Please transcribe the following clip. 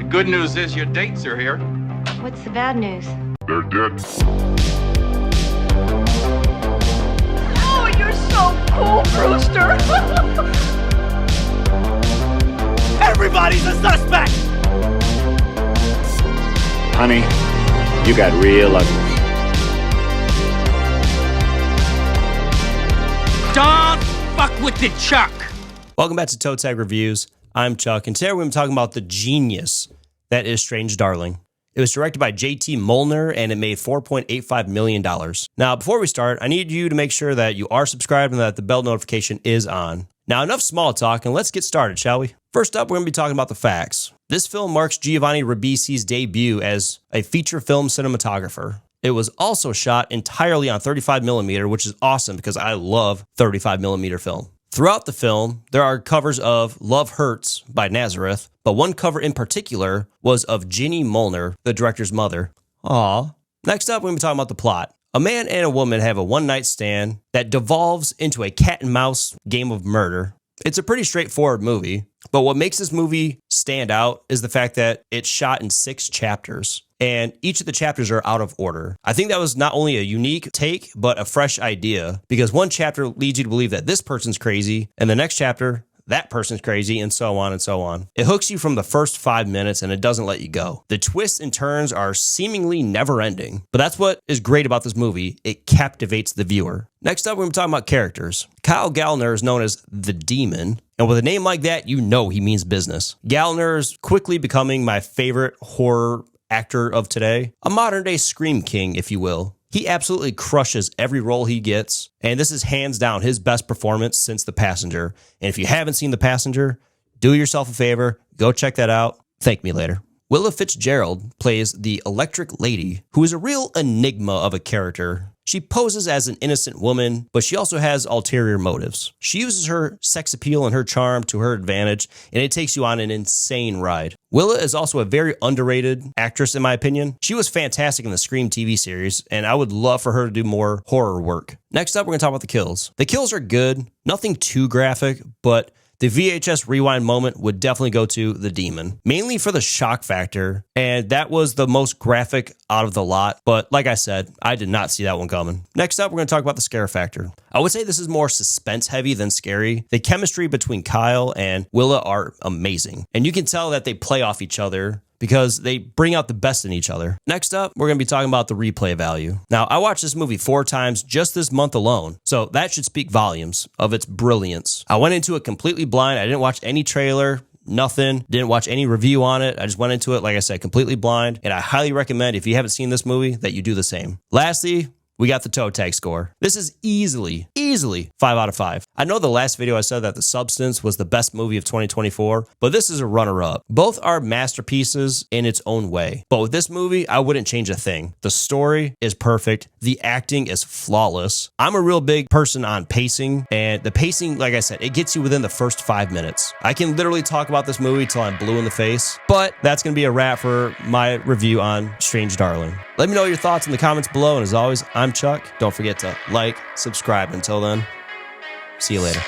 Good news is your dates are here. What's the bad news? They're dead. Oh, you're so cool, Brewster. Everybody's a suspect! Honey, you got real ugly. Don't fuck with the Chuck. Welcome back to Toe Tag Reviews. I'm Chuck, and today we're going to be talking about the genius that is Strange Darling. It was directed by J.T. Molnar, and it made $4.85 million. Now, before we start, I need you to make sure that you are subscribed and that the bell notification is on. Now, enough small talk, and let's get started, shall we? First up, we're going to be talking about the facts. This film marks Giovanni Ribisi's debut as a feature film cinematographer. It was also shot entirely on 35mm, which is awesome because I love 35mm film. Throughout the film, there are covers of Love Hurts by Nazareth, but one cover in particular was of Ginny Molnar, the director's mother. Aww. Next up, we're going to be talking about the plot. A man and a woman have a one-night stand that devolves into a cat and mouse game of murder. It's a pretty straightforward movie, but what makes this movie stand out is the fact that it's shot in 6 chapters, and each of the chapters are out of order. I think that was not only a unique take, but a fresh idea, because one chapter leads you to believe that this person's crazy, and the next chapter, that person's crazy, and so on and so on. It hooks you from the first 5 minutes, and it doesn't let you go. The twists and turns are seemingly never-ending, but that's what is great about this movie. It captivates the viewer. Next up, we're going to be talking about characters. Kyle Gallner is known as the Demon, and with a name like that, you know he means business. Gallner is quickly becoming my favorite horror actor of today, a modern-day Scream King, if you will. He absolutely crushes every role he gets, and this is hands down his best performance since The Passenger. And if you haven't seen The Passenger, do yourself a favor, go check that out. Thank me later. Willa Fitzgerald plays the Electric Lady, who is a real enigma of a character. She poses as an innocent woman, but she also has ulterior motives. She uses her sex appeal and her charm to her advantage, and it takes you on an insane ride. Willa is also a very underrated actress, in my opinion. She was fantastic in the Scream TV series, and I would love for her to do more horror work. Next up, we're going to talk about the kills. The kills are good, nothing too graphic, but the VHS rewind moment would definitely go to the Demon, mainly for the shock factor, and that was the most graphic out of the lot, but like I said, I did not see that one coming. Next up, we're going to talk about the scare factor. I would say this is more suspense heavy than scary. The chemistry between Kyle and Willa are amazing, and you can tell that they play off each other because they bring out the best in each other. Next up, we're going to be talking about the replay value. Now, I watched this movie 4 times just this month alone, so that should speak volumes of its brilliance. I went into it completely blind. I didn't watch any trailer, nothing, didn't watch any review on it. I just went into it, like I said, completely blind, and I highly recommend, if you haven't seen this movie, that you do the same. Lastly, we got the toe tag score. This is easily 5 out of 5. I know the last video I said that The Substance was the best movie of 2024, but this is a runner-up. Both are masterpieces in its own way. But with this movie, I wouldn't change a thing. The story is perfect. The acting is flawless. I'm a real big person on pacing, and the pacing, like I said, it gets you within the first 5 minutes. I can literally talk about this movie till I'm blue in the face, but that's going to be a wrap for my review on Strange Darling. Let me know your thoughts in the comments below, and as always, I'm Chuck. Don't forget to like, subscribe. Until then, see you later.